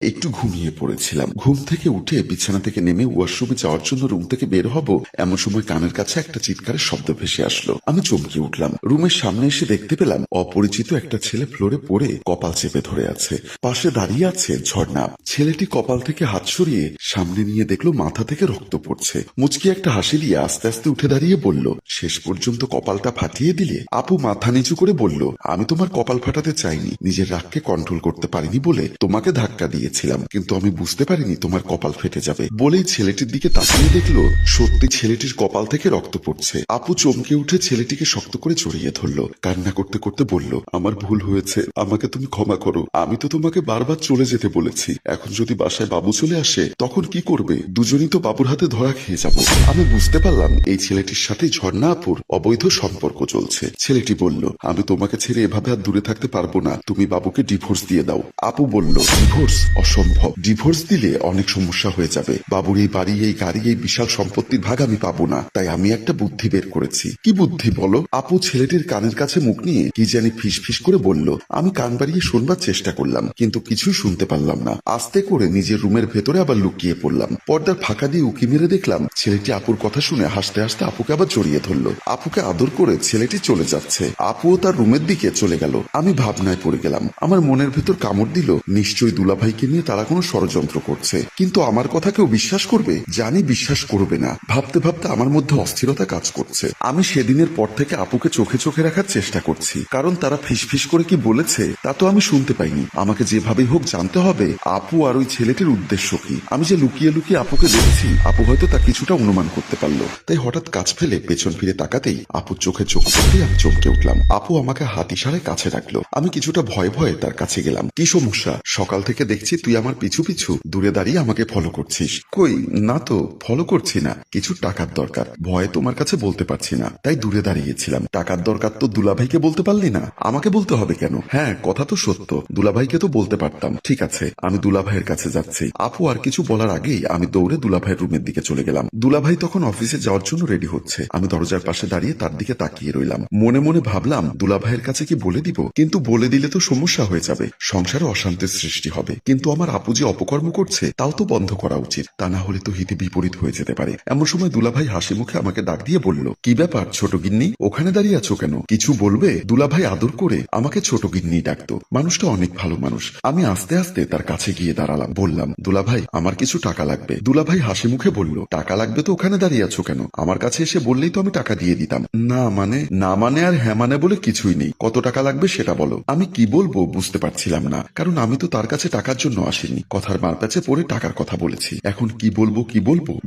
একটু ঘুমিয়ে পড়েছিলাম। ঘুম থেকে উঠে বিছানা থেকে নেমে ওয়াশরুমে যাওয়ার জন্য রুম থেকে বের হব, এমন সময় কানের কাছে একটা চিৎকারের শব্দ ভেসে আসলো। আমি চমকে উঠলাম। রুমের সামনে এসে দেখতে পেলাম অপরিচিত একটা ছেলে ফ্লোরে পড়ে কপাল চেপে ধরে আছে। পাশে দাঁড়িয়ে আছে ঝর্ণা। ছেলেটি কপাল থেকে হাত সরিয়ে সামনে নিয়ে দেখলো মাথা থেকে রক্ত পড়ছে। মুচকি একটা হাসি দিয়ে আস্তে আস্তে উঠে দাঁড়িয়ে বলল, শেষ পর্যন্ত কপালটা ফাটিয়ে দিলে। আপু মাথা নিচু করে বলল, আমি তোমার কপাল ফাটাতে চাইনি, নিজের রাগকে কন্ট্রোল করতে পারিনি বলে তোমাকে ধাক্কা দিয়েছিলাম, কিন্তু আমি বুঝতে পারিনি তোমার কপাল ফেটে যাবে। বলেই ছেলেটির দিকে তাকিয়ে দেখলো সত্যি ছেলেটির কপাল থেকে রক্ত পড়ছে। আপু চমকে উঠে ছেলেটিকে শক্ত করে জড়িয়ে ধরলো। কান্না করতে করতে বলল, আমার ভুল হয়েছে, আমাকে তুমি ক্ষমা করো। আমি তো তোমাকে বারবার চলে যেতে বলেছি, এখন যদি বাসায় বাবু চলে আসে তখন কি করবে? দুজনই তো বাবুর হাতে ধরা খেয়ে যাব। আমি বুঝতে পারলাম এই ছেলেটির সাথে ঝর্ণা আপুর অবৈধ সম্পর্ক চলছে। ছেলেটি বলল, আমি তোমাকে ছেড়ে এভাবে আর দূরে থাকতে পারবো না, তুমি বাবুকে ডিভোর্স দিয়ে দাও। আপু বলল, ডিভোর্স? অসম্ভব, ডিভোর্স দিলে অনেক সমস্যা হয়ে যাবে। বাবুর এই বাড়ি, এই গাড়ি, এই বিশাল সম্পত্তির ভাগ আমি পাবো না। তাই আমি একটা বুদ্ধি বের করেছি। কি বুদ্ধি বলো? আপু ছেলেটির কানের কাছে মুখ নিয়ে কি জানি ফিস ফিস করে বলল। আমি কান বাড়িয়ে শুনবার চেষ্টা করলাম, কিন্তু কিছুই শুনতে পারলাম না। আস্তে করে নিজের রুমের ভেতরে আবার লুকিয়ে পড়লাম। পর্দার ফাঁকা দিয়ে উকি মেরে দেখলাম ছেলেটি আপুর কথা শুনে হাসতে হাসতে আপুকে আবার জড়িয়ে ধরলো। আপুকে আদর করে ছেলেটি চলে যাচ্ছে। আপুও তার রুমের দিকে চলে গেল। আমি ভাবনায় পড়ে গেলাম। আমার মনের ভেতর কামড় দিল, নিশ্চয়ই দুলাভাইকে নিয়ে তারা কোনো ষড়যন্ত্র করছে। কিন্তু আমার কথা কেউ বিশ্বাস করবে? জানি বিশ্বাস করবে না। ভাবতে ভাবতে আমার মধ্যে অস্থিরতা কাজ করছে। আমি সেদিনের পর থেকে আপুকে চোখে চোখে রাখার চেষ্টা করছি, কারণ তারা ফিসফিস করে কি বলেছে তা তো আমি শুনতে পাইনি। আমাকে যেভাবেই হোক জানতে হবে আপু আর ওই ছেলেটির উদ্দেশ্য কি। আমি যে লুকিয়ে লুকিয়ে আপুকে দেখছি, আপু হয়তো তা কিছুটা অনুমান করতে পারলো। তাই হঠাৎ কাজ ফেলে পেছন ফিরে তাকাতেই আপুর চোখে চোখ পড়তেই আমি চমকে উঠলাম। আপু আমাকে হাত ইশারায় কাছে রাখলো। আমি কিছুটা ভয়ে ভয়ে তার কাছে গেলাম। কি সমস্যা? সকাল থেকে দেখছি তুই আমার পিছু পিছু দূরে দাঁড়িয়ে আমাকে ফলো করছিস। কই না তো, ফলো করছি না। কিছু টাকার দরকার, ভয়ে তোমার কাছে বলতে পারছি না, তাই দূরে দাঁড়িয়েছিলাম। টাকার দরকার তো দুলাভাইকে বলতে পারলি না, আমাকে বলতে হবে কেন? হ্যাঁ কথা তো সত্য, দুলাভাইকে তো বলতে পারতাম। ঠিক আছে, আমি দুলাভাইয়ের কাছে যাচ্ছি। আপু আর কিছু বলার আগেই আমি দৌড়ে দুলাভাইয়ের রুমের দিকে চলে গেলাম। দুলাভাই তখন অফিসে যাওয়ার জন্য রেডি হচ্ছে। আমি দরজার পাশে দাঁড়িয়ে তার দিকে তাকিয়ে রইলাম। মনে মনে ভাবলাম দুলাভাইয়ের কাছে কি বলে দিব, কিন্তু বলে দিলে তো সমস্যা হয়ে যাবে, সংসারে অশান্তির সৃষ্টি হবে। কিন্তু আমার আপু যে অপকর্ম করছে তাও তো বন্ধ করা উচিত, তা না হলে তো হিতে বিপরীত হয়ে যেতে পারে। এমন সময় দুলাভাই হাসি মুখে আমাকে ডাক দিয়ে বলল, কি ব্যাপার ছোট গিন্নি, ওখানে দাঁড়িয়ে আছো কেন? কিছু বলবে? দুলাভাই আদর করে আমাকে ছোট গিন্নি ডাকতো। মানুষটা অনেক ভালো মানুষ। আমি আস্তে আস্তে তার কাছে গিয়ে দাঁড়ালাম। বললাম, দুলাভাই আমার কিছু টাকা লাগবে। দুলাভাই হাসি মুখে বলল, টাকা লাগবে তো ওখানে দাঁড়িয়ে আছো কেন? আমার কাছে এসে বললেই তো আমি টাকা দিয়ে দিতাম। না মানে? না মানে আর হ্যাঁ মানে বলে কিছুই নেই। কত টাকা লাগবে সেটা বলো। আমি কি বলবো বুঝতে পারছিলাম না, কারণ আমি তো তার কাছে টাকার জন্য আসিনি, কথার মারপ্যাচে পড়ে টাকার কথা বলেছি। এখন কি বলবো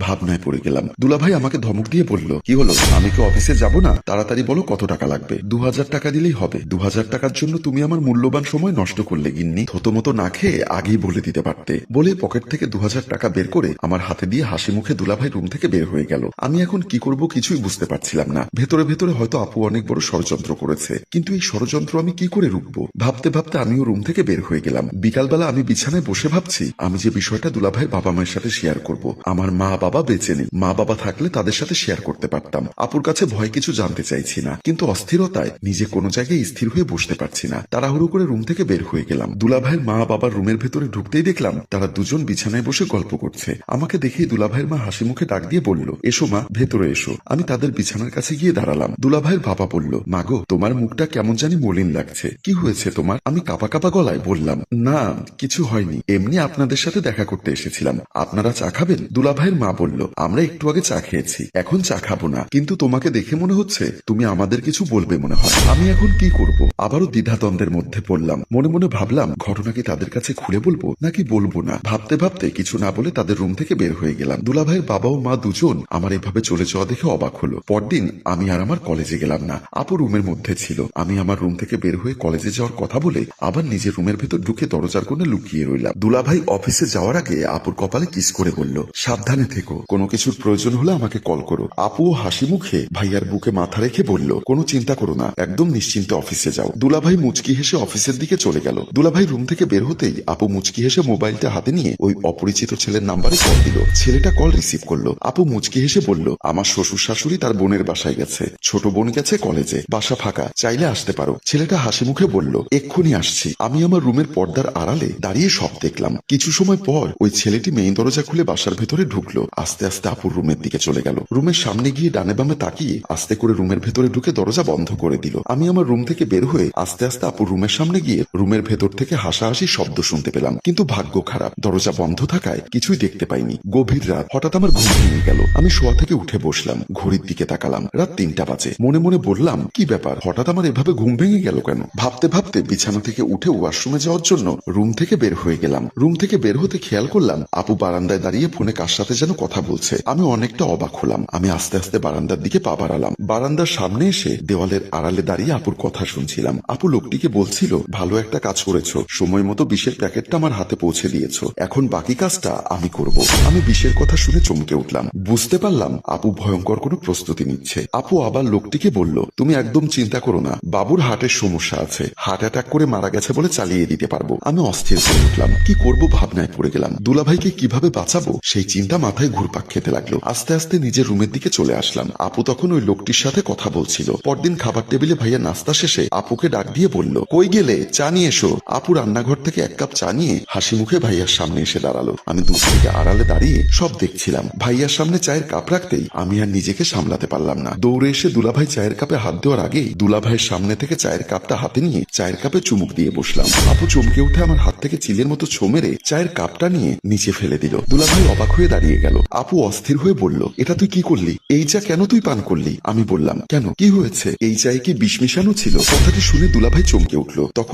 ভাবনায় পড়ে গেলাম। দুলাভাই আমাকে ধমক দিয়ে বলল, কি হলো, আমি কি অফিসে যাব না? তাড়াতাড়ি বলো কত টাকা লাগবে। 2000 টাকা দিলেই হবে। 2000 টাকার জন্য তুমি আমার মূল্যবান সময় নষ্ট করলে গিন্নি, থতমতো না খেয়ে আগেই বলে দিতে পারতে। বলে পকেট থেকে 2000 টাকা বের করে আমার হাতে দিয়ে হাসি মুখে দুলাভাই রুম থেকে বের হয়ে গেল। আমি এখন কি করব কিছুই বুঝতে পারছিলাম না। ভেতরে ভেতরে হয়তো আপু অনেক বড় ষড়যন্ত্র করেছে, কিন্তু এই ষড়যন্ত্র আমি কি করে রুখবো? ভাবতে ভাবতে আমিও রুম থেকে বের হয়ে গেলাম। বিকালবেলা আমি বিছানায় বসে ভাবছি আমি যে বিষয়টা দুলাভাইয়ের বাবা মায়ের সাথে শেয়ার করব। আমার মা বাবা বেঁচে নেই, মা বাবা থাকলে তাদের সাথে শেয়ার করতে পারতাম। আপুর কাছে ভয় কিছু জানতে চাইছি না, কিন্তু অস্থিরতায় নিজে কোনো জায়গায় স্থির হয়ে বসতে পারছি না। তাড়াহুড়ো করে রুম থেকে বের হয়ে গেলাম। দুলাভাইয়ের মা বাবার রুমের ভেতরে ঢুকতেই দেখলাম তারা দুজন বিছানায় বসে গল্প করছে। আমাকে দেখেই দুলাভাইয়ের মা হাসি মুখে ডাক দিয়ে বলল, এসো মা, ভেতরে এসো। আমি তাদের বিছানার কাছে গিয়ে দাঁড়ালাম। দুলাভাইয়ের বাবা বলল, মাগো তোমার মুখটা কেমন জানি মলিন লাগছে, কি হয়েছে তোমার? আমি কাঁপা কাঁপা গলায় বললাম, না কিছু হয়নি, এমনি আপনাদের সাথে দেখা করতে এসেছিলাম। আপনারা চা খাবেন? দুলাভাইয়ের মা বলল, আমরা একটু আগে চা খেয়েছি, এখন চা খাবো না, কিন্তু তোমাকে দেখে মনে হচ্ছে তুমি আমাদের কিছু বলবে মনে হয়। আমি এখন কি করব? আবারও দ্বিধাদ্বন্দ্বের মধ্যে পড়লাম। মনে মনে ভাবলাম ঘটনা কি তাদের কাছে খুলে বলবো নাকি বলবো না। ভাবতে ভাবতে কিছু না বলে তাদের রুম থেকে বের হয়ে গেলাম। দুলাভাইয়ের বাবা ও মা দুজন আমার এভাবে চলে যাওয়া দেখে অবাক হলো। পরদিন আমি আর আমার কলেজে গেলাম না। আপু রুমের মধ্যে ছিল। আমি আমার রুম থেকে বের হয়ে কলেজে যাওয়ার কথা বলে আবার নিজের রুমের ভেতর ঢুকে দরজার কোণে লুকিয়ে রইলাম। দুলাভাই অফিসে যাওয়ার আগে আপুর কপালে কিস করে বলল, সাবধানে থেকো, কোনো কিছুর প্রয়োজন হলে আমাকে কল করো। আপুও হাসি মুখে ভাইয়ার বুকে মাথা রেখে বলল, কোনো চিন্তা করো না, একদম নিশ্চিন্তে অফিসে যাও। দুলাভাই মুচকি হেসে অফিসের দিকে চলে গেল। দুলাভাই রুম থেকে বের হতেই আপু মুচকি হেসে মোবাইলটা হাতে নিয়ে ওই অপরিচিত ছেলের নাম্বারে কল দিল। ছেলেটা কল রিসিভ করলো। আপু মুচকি হেসে বলল, আমার শ্বশুর শাশুড়ি তার বোনের বাসায় গেছে, ছোট বোন গেছে কলেজে, বাসা ফাঁকা, চাইলে আসতে পারো। ছেলেটা হাসি মুখে বলল, এক্ষুনি আসছি। আমি আমার রুমের পর্দার আড়ালে দাঁড়িয়ে সব দেখলাম। কিছু সময় পর ওই ছেলেটি মেইন দরজা খুলে বাসার ভেতরে ঢুকলো। আস্তে আস্তে আপুর রুমের দিকে চলে গেল। রুমের সামনে গিয়ে ডানে বামে তাকিয়ে আস্তে করে রুমের ভেতরে ঢুকে দরজা বন্ধ করে দিল। আমি আমার রুম থেকে বের হয়ে আস্তে আস্তে আপুর রুমের সামনে গিয়ে রুমের ভেতর থেকে হাসাহাসি শব্দ শুনতে পেলাম, কিন্তু ভাগ্য খারাপ, দরজা বন্ধ থাকায় কিছুই দেখতে পাইনি। গভীর রাত, হঠাৎ আমার ঘুম ভেঙে গেল। আমি শোয়া থেকে উঠে বসলাম, ঘড়ির দিকে তাকালাম, রাত 3টা বাজে। মনে মনে বললাম, কি ব্যাপার, হঠাৎ আমার এভাবে ঘুম ভেঙে গেল কেন? ভাবতে ভাবতে বিছানা থেকে উঠে ওয়াশরুমে যাওয়ার জন্য রুম থেকে বের হয়ে গেলাম। রুম থেকে বের হতে খেয়াল করলাম আপু বারান্দায় দাঁড়িয়ে ফোনে কার সাথে যেন কথা বলছে। আমি অনেকটা অবাক হলাম। আমি আস্তে আস্তে বারান্দার দিকে পা বাড়ালাম। বারান্দার সামনে এসে দেওয়ালের আড়ালে দাঁড়িয়ে আপুর কথা শুনছিলাম। আপু লোকটিকে বলছিল, ভালো একটা কাজ করেছো, সময় মতো বিষের প্যাকেটটা আমার হাতে পৌঁছে দিয়েছো, এখন বাকি কাজটা আমি করব। আমি বিষের কথা শুনে চমকে উঠলাম। বুঝতে পারলাম আপু ভয়ঙ্কর কোনো প্রস্তুতি নিচ্ছে। আপু আবার লোকটিকে বলল, তুমি একদম চিন্তা করো না, বাবুর হার্টের সমস্যা আছে, হার্ট অ্যাটাক করে মারা গেছে বলে চালিয়ে দিতে পারবো। আমি অস্থির হয়ে উঠলাম, কি করব ভাবনায় পড়ে গেলাম। দুলাভাইকে কিভাবে বাঁচাবো সেই চিন্তা মাথায় ঘুরপাক খেতে লাগলো। আস্তে আস্তে নিজের রুমের দিকে চলে আসলাম। আপু তখন ওই লোকটির সাথে কথা বলছিল। পরদিন খাবার টেবিলে ভাইয়া নাস্তা শেষে আপুকে ডাক দিয়ে বলল, কই গেলে, চা নিয়ে এসো। আপু রান্নাঘর থেকে 1 কাপ চা নিয়ে হাসি মুখে ভাইয়ার সামনে এসে দাঁড়ালো। আমি দূর থেকে আড়ালে দাঁড়িয়ে সব দেখছিলাম। ভাইয়ার সামনে চায়ের কাপ রাখতেই আমি আর নিজেকে সামলাতে পারলাম না। দৌড়ে এসে দুলাভাই চায়ের কাপে হাত দেওয়ার আগেই দুলাভাইয়ের সামনে থেকে চায়ের কাপটা হাতে নিয়ে চায়ের কাপে চুমুক দিয়ে বসলাম। আপু চমকে উঠে আমার হাত থেকে চিলের মতো ছো মেরে চায়ের কাপটা নিয়ে নিচে ফেলে দিল। দুলাভাই অবাক হয়ে দাঁড়িয়ে গেল। আপু অস্থির হয়ে বলল, এটা তুই কি করলি? এই চা কেন তুই পান করলি? আমি বললাম, কেন, কি হয়েছে? এই চায়ে কি বিষ মিশানো ছিল? কথাটি শুনে দুলাভাই চমকে উঠল। তখন